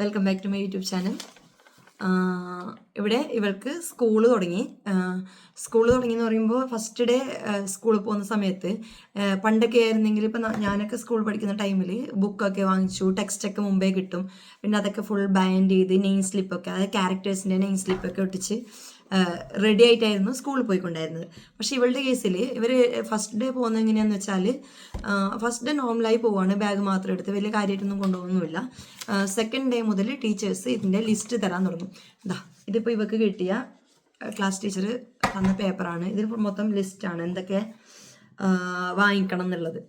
Welcome back to my YouTube channel. ഇവിടെ ഇവൾക്ക് school തുടങ്ങി എന്ന് പറയുമ്പോൾ ഫസ്റ്റ് ഡേ സ്കൂളിൽ പോകുന്ന സമയത്ത് പണ്ടൊക്കെ ആയിരുന്നെങ്കിൽ ഇപ്പം ഞാനൊക്കെ സ്കൂൾ പഠിക്കുന്ന ടൈമിൽ ബുക്കൊക്കെ വാങ്ങിച്ചു, ടെക്സ്റ്റൊക്കെ മുമ്പേ കിട്ടും. പിന്നെ അതൊക്കെ ഫുൾ ബൈൻഡ് ചെയ്ത് നെയിം സ്ലിപ്പൊക്കെ, അതായത് ക്യാരക്ടേഴ്സിൻ്റെ നെയിം സ്ലിപ്പൊക്കെ ഒട്ടിച്ച് റെഡി ആയിട്ടായിരുന്നു സ്കൂളിൽ പോയിക്കൊണ്ടായിരുന്നത്. പക്ഷേ ഇവളുടെ കേസിൽ ഇവർ ഫസ്റ്റ് ഡേ പോകുന്നത് എങ്ങനെയാണെന്ന് വെച്ചാൽ ഫസ്റ്റ് ഡേ നോർമലായി പോവുകയാണ്, ബാഗ് മാത്രം എടുത്ത് വലിയ കാര്യമായിട്ടൊന്നും കൊണ്ടുപോകുന്നില്ല. സെക്കൻഡ് ഡേ മുതൽ ടീച്ചേഴ്സ് ഇതിൻ്റെ ലിസ്റ്റ് തരാൻ തുടങ്ങും. ഇതിപ്പോൾ ഇവർക്ക് കിട്ടിയ ക്ലാസ് ടീച്ചർ തന്ന പേപ്പറാണ്. ഇതിൽ മൊത്തം ലിസ്റ്റാണ് എന്തൊക്കെ വാങ്ങിക്കണം എന്നുള്ളത്.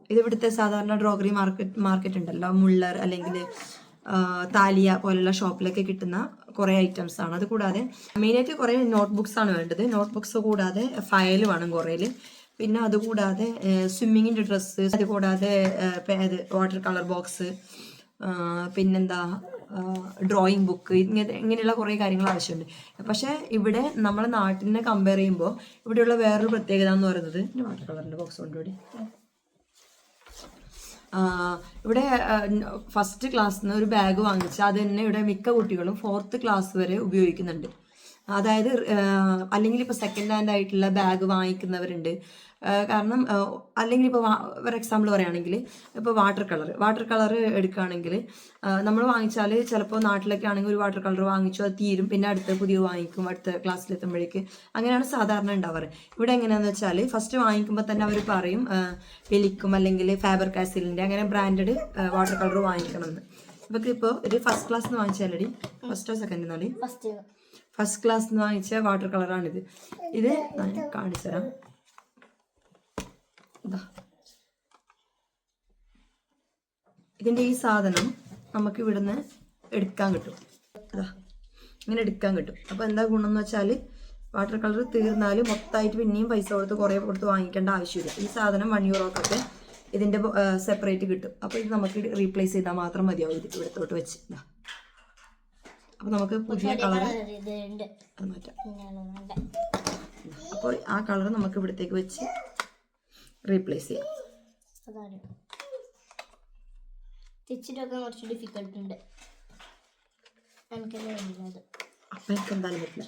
ഇത് ഇവിടുത്തെ സാധാരണ ഡ്രോഗറി മാർക്കറ്റ് ഉണ്ടല്ലോ, മുള്ളർ അല്ലെങ്കിൽ താലിയ പോലുള്ള ഷോപ്പിലൊക്കെ കിട്ടുന്ന കുറേ ഐറ്റംസ് ആണ്. അത് കൂടാതെ മെയിനായിട്ട് കുറേ നോട്ട്ബുക്സ് ആണ് വേണ്ടത്. നോട്ട്ബുക്സ് കൂടാതെ ഫയൽ വേണം കുറേയിൽ. പിന്നെ അതുകൂടാതെ സ്വിമ്മിങ്ങിൻ്റെ ഡ്രസ്സ്, അതുകൂടാതെ വാട്ടർ കളർ ബോക്സ്, പിന്നെന്താ ഡ്രോയിങ് ബുക്ക്, ഇങ്ങനെയുള്ള കുറേ കാര്യങ്ങൾ ആവശ്യമുണ്ട്. പക്ഷേ ഇവിടെ നമ്മളെ നാട്ടിനെ കമ്പയർ ചെയ്യുമ്പോൾ ഇവിടെയുള്ള വേറൊരു പ്രത്യേകത എന്ന് പറയുന്നത് വാട്ടർ കളറിൻ്റെ ബോക്സ് കൊണ്ടുകൂടി ഇവിടെ ഫസ്റ്റ് ക്ലാസ്സിൽ നിന്ന് ഒരു ബാഗ് വാങ്ങിച്ചാൽ അത് തന്നെ ഇവിടെ മിക്ക കുട്ടികളും 4th ക്ലാസ് വരെ ഉപയോഗിക്കുന്നുണ്ട്. അതായത് അല്ലെങ്കിൽ ഇപ്പോൾ സെക്കൻഡ് ഹാൻഡ് ആയിട്ടുള്ള ബാഗ് വാങ്ങിക്കുന്നവരുണ്ട്. കാരണം അല്ലെങ്കിൽ ഇപ്പോൾ ഫോർ എക്സാമ്പിൾ പറയുകയാണെങ്കിൽ ഇപ്പോൾ വാട്ടർ കളർ എടുക്കുകയാണെങ്കിൽ നമ്മൾ വാങ്ങിച്ചാൽ ചിലപ്പോൾ നാട്ടിലൊക്കെ ആണെങ്കിൽ ഒരു വാട്ടർ കളർ വാങ്ങിച്ചു അത് തീരും, പിന്നെ അടുത്ത പുതിയ വാങ്ങിക്കും അടുത്ത ക്ലാസ്സിലെത്തുമ്പോഴേക്ക്. അങ്ങനെയാണ് സാധാരണ ഉണ്ടാവാറ്. ഇവിടെ എങ്ങനെയാണെന്ന് വെച്ചാൽ ഫസ്റ്റ് വാങ്ങിക്കുമ്പോൾ തന്നെ അവർ പറയും പെലിക്കും അല്ലെങ്കിൽ ഫാബർ കാസിലിൻ്റെ അങ്ങനെ ബ്രാൻഡഡ് വാട്ടർ കളർ വാങ്ങിക്കണം എന്ന്. ഇവർക്ക് ഇപ്പോൾ ഒരു ഫസ്റ്റ് ക്ലാസ് നിന്ന് വാങ്ങിച്ചാലടി, ഫസ്റ്റോ സെക്കൻഡ് എന്നാല് ഫസ്റ്റ് ക്ലാസ് നിന്ന് വാങ്ങിച്ച വാട്ടർ കളറാണിത്. ഇത് ഞാൻ കാണിച്ചു തരാം. ഇതിൻ്റെ ഈ സാധനം നമുക്ക് ഇവിടുന്ന് എടുക്കാൻ കിട്ടും. ഇങ്ങനെ എടുക്കാൻ കിട്ടും. അപ്പോൾ എന്താ ഗുണം എന്ന് വെച്ചാൽ വാട്ടർ കളർ തീർന്നാൽ മൊത്തമായിട്ട് പിന്നെയും പൈസ കുറേ കൊടുത്ത് വാങ്ങിക്കേണ്ട ആവശ്യമില്ല. ഈ സാധനം 1 യൂറോക്കൊക്കെ ഇതിൻ്റെ സെപ്പറേറ്റ് കിട്ടും. അപ്പോൾ ഇത് നമുക്ക് റീപ്ലേസ് ചെയ്താൽ മാത്രം മതിയാവും. ഇത് ഇവിടത്തോട്ട് വെച്ച് അപ്പോൾ നമുക്ക് പുതിയ കളർ അത് മാറ്റാം. അപ്പോൾ ആ കളർ നമുക്ക് ഇവിടത്തേക്ക് വെച്ച് റീപ്ലേസ് ചെയ്യാം. കുറച്ച് ഡിഫിക്കൽട്ട് ഉണ്ട്. അപ്പം എനിക്ക് എന്തായാലും പറ്റില്ല.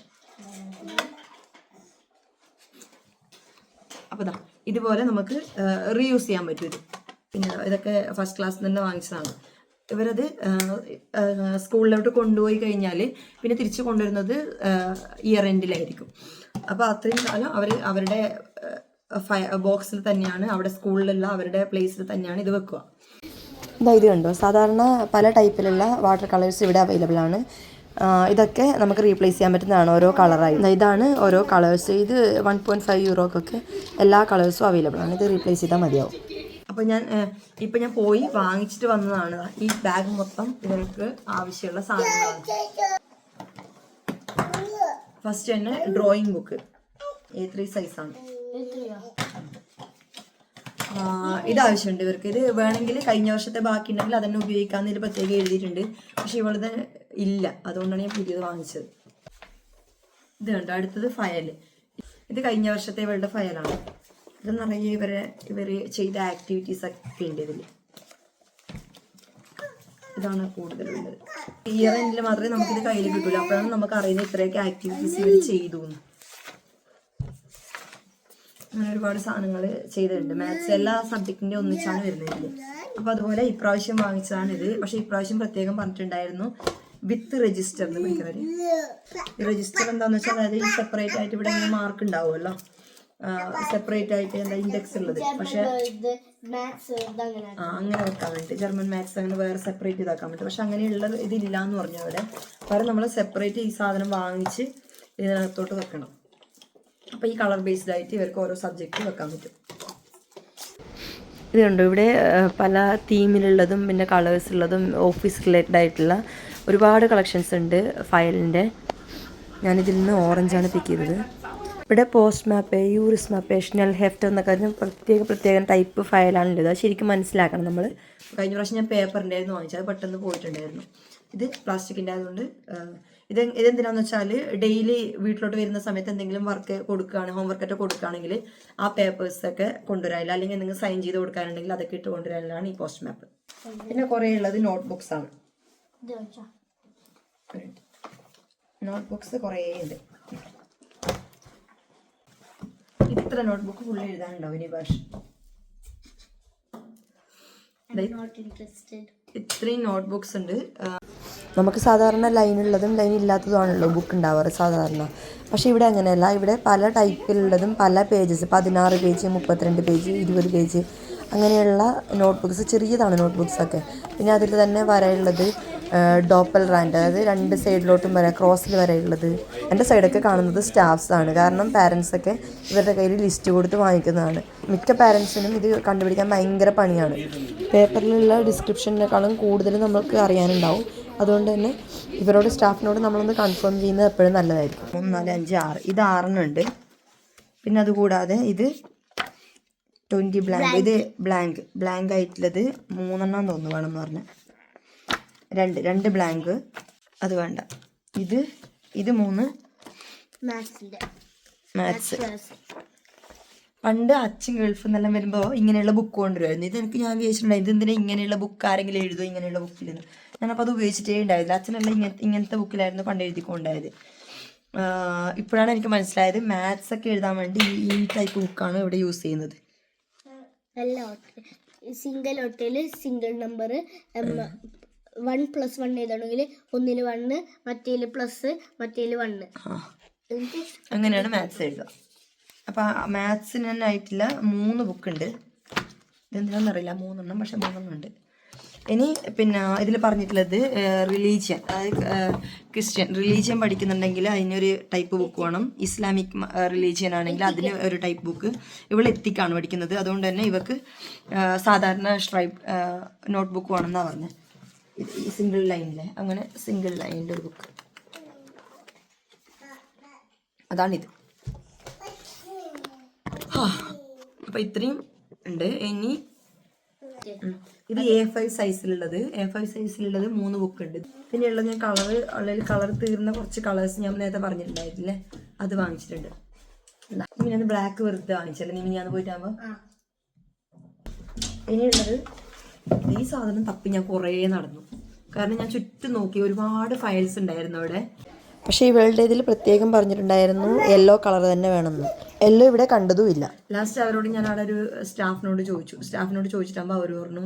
അപ്പോൾ ഇതുപോലെ നമുക്ക് റീയൂസ് ചെയ്യാൻ പറ്റും ഇത്. പിന്നെ ഇതൊക്കെ ഫസ്റ്റ് ക്ലാസ്സിൽ തന്നെ വാങ്ങിച്ചതാണ്. ഇവരത് സ്കൂളിലോട്ട് കൊണ്ടുപോയി കഴിഞ്ഞാൽ പിന്നെ തിരിച്ചു കൊണ്ടുവരുന്നത് ഇയർ എൻഡിലായിരിക്കും. അപ്പോൾ അത്രയും കാലം അവരുടെ ബോക്സിൽ തന്നെയാണ്, അവിടെ സ്കൂളിലുള്ള അവരുടെ പ്ലേസിൽ തന്നെയാണ് ഇത് വെക്കുക. ഇത് കണ്ടോ, സാധാരണ പല ടൈപ്പിലുള്ള വാട്ടർ കളേഴ്സ് ഇവിടെ അവൈലബിൾ ആണ്. ഇതൊക്കെ നമുക്ക് റീപ്ലേസ് ചെയ്യാൻ പറ്റുന്നതാണ് ഓരോ കളറായി. ഇതാണ് ഓരോ കളേഴ്സ്. ഇത് 1.5 യൂറോക്കൊക്കെ എല്ലാ കളേഴ്സും അവൈലബിൾ ആണ്. ഇത് റീപ്ലേസ് ചെയ്താൽ മതിയാവും. അപ്പോൾ ഞാൻ പോയി വാങ്ങിച്ചിട്ട് വന്നതാണ്. ഈ ബാഗ് മൊത്തം ഇവർക്ക് ആവശ്യമുള്ള സാധനങ്ങളാണ്. ഫസ്റ്റ് തന്നെ ഡ്രോയിങ് ബുക്ക് A3 സൈസാണ്. ഇത് ആവശ്യമുണ്ട് ഇവർക്ക്. ഇത് വേണമെങ്കിൽ കഴിഞ്ഞ വർഷത്തെ ബാക്കി ഉണ്ടെങ്കിൽ അതന്നെ ഉപയോഗിക്കാമെന്ന് ഇതിൽ പ്രത്യേകം എഴുതിയിട്ടുണ്ട്. പക്ഷെ ഇവളത് ഇല്ല, അതുകൊണ്ടാണ് ഞാൻ പുതിയത് വാങ്ങിച്ചത്. ഇത് കണ്ടോ, അടുത്തത് ഫയൽ. ഇത് കഴിഞ്ഞ വർഷത്തെ ഇവളുടെ ഫയലാണ്. ഇത് നിറയെ ഇവർ ചെയ്ത ആക്ടിവിറ്റീസ് ഒക്കെ ഉണ്ട് ഇതിൽ. ഇതാണ് കൂടുതലുള്ളത്. ഇയർ എൻഡിൽ മാത്രമേ നമുക്കിത് കയ്യിൽ കിട്ടൂല. അപ്പോഴാണ് നമുക്ക് അറിയുന്നത് ഇത്രയൊക്കെ ആക്ടിവിറ്റീസ് ഇവർ ചെയ്തു. അങ്ങനെ ഒരുപാട് സാധനങ്ങൾ ചെയ്തിട്ടുണ്ട്. മാത്സ് എല്ലാ സബ്ജക്റ്റിൻ്റെ ഒന്നിച്ചാണ് വരുന്നത്. അപ്പോൾ അതുപോലെ ഇപ്രാവശ്യം വാങ്ങിച്ചതാണ് ഇത്. പക്ഷേ ഇപ്രാവശ്യം പ്രത്യേകം പറഞ്ഞിട്ടുണ്ടായിരുന്നു വിത്ത് രജിസ്റ്റർ എന്ന് വിളിക്കുന്നത്. ഈ രജിസ്റ്റർ എന്താണെന്ന് വെച്ചാൽ അതായത് ഈ സെപ്പറേറ്റ് ആയിട്ട് ഇവിടെ ഇങ്ങനെ മാർക്ക് ഉണ്ടാവുമല്ലോ, സെപ്പറേറ്റ് ആയിട്ട് എന്താ ഇൻഡെക്സ് ഉള്ളത്. പക്ഷെ അങ്ങനെ വെക്കാൻ വേണ്ടി ജർമ്മൻ മാത്സ് അങ്ങനെ വേറെ സെപ്പറേറ്റ് ഇതാക്കാൻ പറ്റും. പക്ഷെ അങ്ങനെയുള്ള ഇതില്ല എന്ന് പറഞ്ഞു അവിടെ. വേറെ നമ്മൾ സെപ്പറേറ്റ് ഈ സാധനം വാങ്ങിച്ച് ഇതിനകത്തോട്ട് വെക്കണം. അപ്പോൾ ഈ കളർ ബേസ്ഡ് ആയിട്ട് ഇവർക്ക് ഓരോ സബ്ജക്റ്റ് വെക്കാൻ പറ്റും. ഇത് കണ്ടോ, ഇവിടെ പല തീമിലുള്ളതും പിന്നെ കളേഴ്സ് ഉള്ളതും ഓഫീസ് റിലേറ്റഡ് ആയിട്ടുള്ള ഒരുപാട് കളക്ഷൻസ് ഉണ്ട് ഫയലിൻ്റെ. ഞാനിതിൽ നിന്ന് ഓറഞ്ചാണ് പിക്ക് ചെയ്തത്. ഇവിടെ പോസ്റ്റ് മാപ്പ്, യൂറിസ് മാപ്പ്, ഷെനൽ ഹെഫ്റ്റ് എന്നൊക്കെ പ്രത്യേകം ടൈപ്പ് ഫയലാണുള്ളത്. അത് ശരിക്കും മനസ്സിലാക്കണം നമ്മൾ. കഴിഞ്ഞ പ്രാവശ്യം ഞാൻ പേപ്പറിൻ്റെ ആയിരുന്നു വാങ്ങിച്ചത്, അത് പെട്ടെന്ന് പോയിട്ടുണ്ടായിരുന്നു. ഇത് പ്ലാസ്റ്റിക്കിൻ്റെ ആയതുകൊണ്ട് ഇതെന്തിനാന്ന് വെച്ചാൽ ഡെയിലി വീട്ടിലോട്ട് വരുന്ന സമയത്ത് എന്തെങ്കിലും വർക്ക് കൊടുക്കുകയാണ്, ഹോംവർക്കൊക്കെ കൊടുക്കുകയാണെങ്കിൽ ആ പേപ്പേഴ്സൊക്കെ കൊണ്ടുവരാനില്ല, അല്ലെങ്കിൽ എന്തെങ്കിലും സൈൻ ചെയ്ത് കൊടുക്കാനുണ്ടെങ്കിൽ അതൊക്കെ ഇട്ട് കൊണ്ടുവരാനാണ് ഈ പോസ്റ്റ് മാപ്പ്. പിന്നെ കുറേ ഉള്ളത് നോട്ട് ബുക്സ് ആണ്. നോട്ട്ബുക്സ് കുറേ ഉണ്ട്. ഇത്ര നോട്ട്ബുക്ക് ഫുള്ള് എഴുതാനുണ്ടാവും ഇനി ഭാഷ. ഇത്രയും നോട്ട്ബുക്സ് ഉണ്ട്. നമുക്ക് സാധാരണ ലൈനുള്ളതും ലൈൻ ഇല്ലാത്തതുമാണല്ലോ ബുക്ക് ഉണ്ടാവാറ് സാധാരണ. പക്ഷേ ഇവിടെ അങ്ങനെയല്ല. ഇവിടെ പല ടൈപ്പിലുള്ളതും പല പേജസ്, 16 പേജ്, 32 പേജ്, 20 പേജ് അങ്ങനെയുള്ള നോട്ട്ബുക്സ്. ചെറിയതാണ് നോട്ട്ബുക്സൊക്കെ. പിന്നെ അതിൽ തന്നെ വരയുള്ളത് ഡോപ്പൽ റാൻഡ്, അതായത് 2 സൈഡിലോട്ടും വര, ക്രോസിൽ വരയുള്ളത്. എൻ്റെ സൈഡൊക്കെ കാണുന്നത് സ്റ്റാഫ്സാണ്. കാരണം പാരൻസൊക്കെ ഇവരുടെ കയ്യിൽ ലിസ്റ്റ് കൊടുത്ത് വാങ്ങിക്കുന്നതാണ്. മിക്ക പാരൻസിനും ഇത് കണ്ടുപിടിക്കാൻ ഭയങ്കര പണിയാണ്. പേപ്പറിലുള്ള ഡിസ്ക്രിപ്ഷനേക്കാളും കൂടുതൽ നമുക്ക് അറിയാനുണ്ടാവും. അതുകൊണ്ട് തന്നെ ഇവരോട് സ്റ്റാഫിനോട് നമ്മളൊന്ന് കൺഫേം ചെയ്യുന്നത് എപ്പോഴും നല്ലതായിരിക്കും. 3, 4, 5, 6 ഇത് 6 ഉണ്ട്. പിന്നെ അതുകൂടാതെ ഇത് 20 ബ്ലാങ്ക്. ഇത് ബ്ലാങ്ക് ആയിട്ടുള്ളത് 3 തോന്നുന്നു വേണമെന്ന് പറഞ്ഞാൽ. 2 ബ്ലാങ്ക്, അത് വേണ്ട. ഇത് 3 മാത്സ്. പണ്ട് അച്ഛൻ ഗൾഫിൽ നിന്നെല്ലാം വരുമ്പോൾ ഇങ്ങനെയുള്ള ബുക്ക് കൊണ്ടുവരുമായിരുന്നു. ഇതെനിക്ക് ഞാൻ വിചാരിച്ചിട്ടുണ്ടായി ഇതെന്തിനാ ഇങ്ങനെയുള്ള ബുക്ക് ആരെങ്കിലും എഴുതുമോ ഇങ്ങനെയുള്ള ബുക്കിലെന്ന്. ഞാനപ്പോൾ അത് ഉപയോഗിച്ചിട്ടേ ഉണ്ടായില്ല. അച്ഛനെല്ലാം ഇങ്ങനത്തെ ബുക്കിലായിരുന്നു പണ്ട് എഴുതിക്കൊണ്ടായത്. ഇപ്പോഴാണ് എനിക്ക് മനസ്സിലായത് മാത്സ് ഒക്കെ എഴുതാൻ വേണ്ടി ഈ ടൈപ്പ് ബുക്കാണ് ഇവിടെ യൂസ് ചെയ്യുന്നത്. സിംഗിൾ ഒട്ടയില് സിംഗിൾ നമ്പർ 1+1 എഴുതണമെങ്കിൽ 1 1, മറ്റേല് പ്ലസ്, മറ്റേല് 1. അങ്ങനെയാണ് മാത്സ് എഴുതുക. അപ്പം മാത്സിന് തന്നെ ആയിട്ടില്ല 3 ബുക്കുണ്ട്. ഇതെന്തിനാണെന്നറിയില്ല 3 പക്ഷെ 3 ഉണ്ട്. ഇനി പിന്നെ ഇതിൽ പറഞ്ഞിട്ടുള്ളത് റിലീജിയൻ, അതായത് ക്രിസ്ത്യൻ റിലീജിയൻ പഠിക്കുന്നുണ്ടെങ്കിൽ അതിനൊരു ടൈപ്പ് ബുക്ക് വേണം. ഇസ്ലാമിക് റിലീജിയൻ ആണെങ്കിൽ അതിന് ഒരു ടൈപ്പ് ബുക്ക്. ഇവൾ എത്തിക്കാണ് പഠിക്കുന്നത്. അതുകൊണ്ട് തന്നെ ഇവക്ക് സാധാരണ നോട്ട് ബുക്ക് വേണമെന്നാണ് പറഞ്ഞത്. ഈ സിംഗിൾ ലൈനിലെ അങ്ങനെ സിംഗിൾ ലൈനിൻ്റെ ഒരു ബുക്ക് അതാണിത്. അപ്പം ഇത്രയും ഉണ്ട്. ഇനി ഇത് A5 സൈസിലുള്ളത് 3 ബുക്ക് ഉണ്ട്. പിന്നെ ഉള്ളത് ഞാൻ കളർ തീർന്ന കുറച്ച് കളേഴ്സ് ഞാൻ നേരത്തെ പറഞ്ഞിട്ടുണ്ടായിട്ടില്ലേ, അത് വാങ്ങിച്ചിട്ടുണ്ട്. ഞാൻ ബ്ലാക്ക് വെറുതെ വാങ്ങിച്ചല്ലേ നീ ഞാൻ പോയിട്ടാകുമ്പോൾ. ഇനിയുള്ളത് ഈ സാധനം തപ്പി ഞാൻ കുറേ നടന്നു. കാരണം ഞാൻ ചുറ്റും നോക്കി, ഒരുപാട് ഫയൽസ് ഉണ്ടായിരുന്നു അവിടെ. പക്ഷേ ഇവളുടെ ഇതിൽ പ്രത്യേകം പറഞ്ഞിട്ടുണ്ടായിരുന്നു യെല്ലോ കളർ തന്നെ വേണമെന്ന്. യെല്ലോ ഇവിടെ കണ്ടതുമില്ല. ലാസ്റ്റ് അവരോട് ഞാൻ അവിടെ ഒരു സ്റ്റാഫിനോട് ചോദിച്ചിട്ടാകുമ്പോൾ അവർ പറഞ്ഞു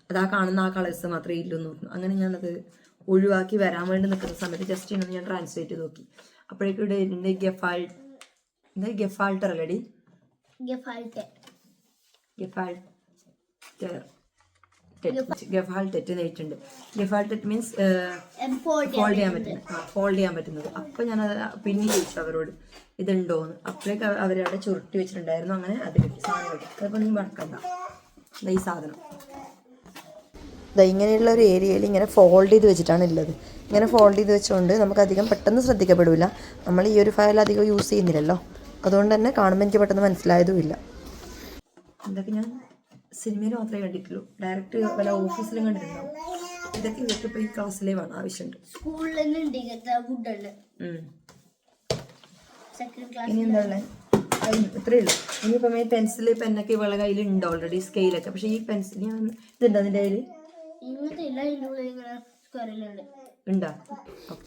അതാ കാണുന്ന ആ കളേഴ്സ് മാത്രമേ ഇല്ലെന്ന് പറഞ്ഞു. അങ്ങനെ ഞാനത് ഒഴിവാക്കി വരാൻ വേണ്ടി നിൽക്കുന്ന സമയത്ത് ജസ്റ്റ് ഇന്ന് ഞാൻ ട്രാൻസ്ലേറ്റ് ചെയ്ത് നോക്കി. അപ്പോഴേക്കും ഇവിടെ എൻ്റെ ഗെഫാൾട്ടർ അല്ലടി, ഗെഫാൾട്ടെറ്റ് നെയ്റ്റുണ്ട്. ഗെഫാൾട്ടെറ്റ് മീൻസ് ഫോൾഡ് ചെയ്യാൻ പറ്റുന്നത്. അപ്പം ഞാനത് പിന്നെ ചോദിച്ചു അവരോട് ഇതുണ്ടോന്ന്. അപ്പോഴേക്ക് അവരവിടെ ചുരുട്ടി വെച്ചിട്ടുണ്ടായിരുന്നു. അങ്ങനെ അത് കിട്ടി സാധനം കിട്ടി. അതപ്പോൾ നീ മറക്കണ്ട. ഈ സാധനം ഇങ്ങനെയുള്ള ഒരു ഏരിയയിൽ ഇങ്ങനെ ഫോൾഡ് ചെയ്ത് വെച്ചിട്ടാണ് ഉള്ളത്. ഇങ്ങനെ ഫോൾഡ് ചെയ്ത് വെച്ചുകൊണ്ട് നമുക്കധികം പെട്ടെന്ന് ശ്രദ്ധിക്കപ്പെടില്ല. നമ്മൾ ഈ ഒരു ഫയൽ അധികം യൂസ് ചെയ്യുന്നില്ലല്ലോ, അതുകൊണ്ട് തന്നെ കാണുമ്പോൾ എനിക്ക് പെട്ടെന്ന് മനസ്സിലായതുമില്ല. ഇതൊക്കെ ഞാൻ സിനിമയിൽ മാത്രമേ കണ്ടിട്ടുള്ളൂ. ഡയറക്റ്റ് വല്ല ഓഫീസിലും കണ്ടിട്ടുണ്ടാവും. ഇതൊക്കെ ഇവർക്ക് ഇപ്പോൾ ഈ ക്ലാസ്സിലേ വേണം, ആവശ്യമുണ്ട്. ഇനി എന്താ ഉള്ളത്? ഇത്രയേ ഉള്ളൂ. ഇനിയിപ്പം ഈ പെൻസിൽ പെന്നൊക്കെ ഇവളുടെ കയ്യിലുണ്ട് ഓൾറെഡി, സ്കെയിലൊക്കെ. പക്ഷേ ഈ പെൻസിൽ ഞാൻ ഇതുണ്ടോ അതിൻ്റെ കയ്യിൽ ഉണ്ടോ?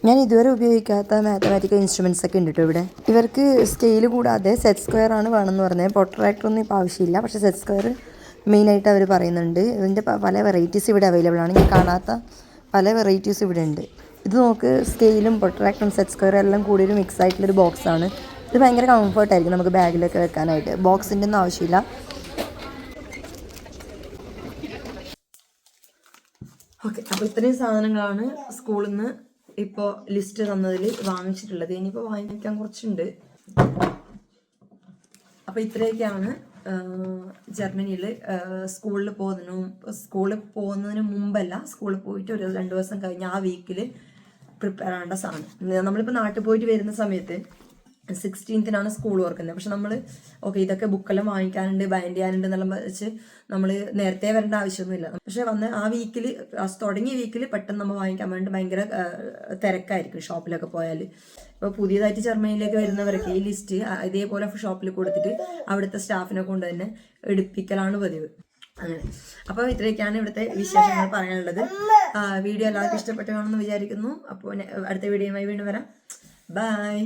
ഞാൻ ഇതുവരെ ഉപയോഗിക്കാത്ത മാത്തമാറ്റിക്കൽ ഇൻസ്ട്രുമെൻറ്റ്സ് ഒക്കെ ഉണ്ട് കേട്ടോ ഇവിടെ. ഇവർക്ക് സ്കെയിൽ കൂടാതെ സെറ്റ് സ്ക്വയർ ആണ് വേണമെന്ന് പറഞ്ഞത്. പ്രൊട്രാക്ടർ ഒന്നും ഇപ്പോൾ ആവശ്യമില്ല. പക്ഷേ സെറ്റ് സ്ക്വയർ മെയിനായിട്ട് അവർ പറയുന്നുണ്ട്. ഇതിൻ്റെ പല വെറൈറ്റീസ് ഇവിടെ അവൈലബിൾ ആണ്. ഞാൻ കാണാത്ത പല വെറൈറ്റീസ് ഇവിടെ ഉണ്ട്. ഇത് നോക്ക്, സ്കെയിലും പ്രൊട്രാക്ടറും സെറ്റ് സ്ക്വയറും എല്ലാം കൂടി ഒരു മിക്സ് ആയിട്ടുള്ളൊരു ബോക്സാണ്. ഇത് ഭയങ്കര കംഫർട്ടായിരിക്കും നമുക്ക് ബാഗിലൊക്കെ വെക്കാനായിട്ട്. ബോക്സിൻ്റെ ഒന്നും ആവശ്യമില്ല. ഓക്കെ, അപ്പോൾ ഇത്രയും സാധനങ്ങളാണ് സ്കൂളിൽ നിന്ന് ഇപ്പോൾ ലിസ്റ്റ് തന്നതിൽ വാങ്ങിച്ചിട്ടുള്ളത്. ഇനിയിപ്പോൾ വാങ്ങിക്കാൻ കുറച്ചുണ്ട്. അപ്പോൾ ഇത്രയൊക്കെയാണ് ജർമ്മനിയിൽ സ്കൂളിൽ പോകുന്നതിന് മുമ്പല്ല, സ്കൂളിൽ പോയിട്ട് ഒരു 2 ദിവസം കഴിഞ്ഞ് ആ വീക്കിൽ പ്രിപ്പയർ ആവേണ്ട സാധനം. നമ്മളിപ്പോൾ നാട്ടിൽ പോയിട്ട് വരുന്ന സമയത്ത് 16th സ്കൂൾ തുറക്കുന്നത്. പക്ഷെ നമ്മൾ ഇതൊക്കെ ബുക്കെല്ലാം വാങ്ങിക്കാനുണ്ട്, ബൈൻഡ് ചെയ്യാനുണ്ട് എന്നെല്ലാം വെച്ച് നമ്മൾ നേരത്തെ വരേണ്ട ആവശ്യമൊന്നുമില്ല. പക്ഷെ വന്ന് ആ വീക്കിൽ, തുടങ്ങിയ വീക്കിൽ പെട്ടെന്ന് നമ്മൾ വാങ്ങിക്കാൻ വേണ്ടി ഭയങ്കര തിരക്കായിരിക്കും ഷോപ്പിലൊക്കെ പോയാൽ. ഇപ്പോൾ പുതിയതായിട്ട് ജർമ്മനിയിലേക്ക് വരുന്നവരൊക്കെ ഈ ലിസ്റ്റ് ഇതേപോലെ ഷോപ്പിൽ കൊടുത്തിട്ട് അവിടുത്തെ സ്റ്റാഫിനെ കൊണ്ട് തന്നെ എടുപ്പിക്കലാണ് പതിവ്. അങ്ങനെ. അപ്പോൾ ഇത്രയൊക്കെയാണ് ഇവിടുത്തെ വിശേഷങ്ങൾ പറയാനുള്ളത്. വീഡിയോ എല്ലാവർക്കും ഇഷ്ടപ്പെട്ടു കാണുമെന്ന് വിചാരിക്കുന്നു. അപ്പോൾ അടുത്ത വീഡിയോയുമായി വീണ്ടും വരാം. ബൈ.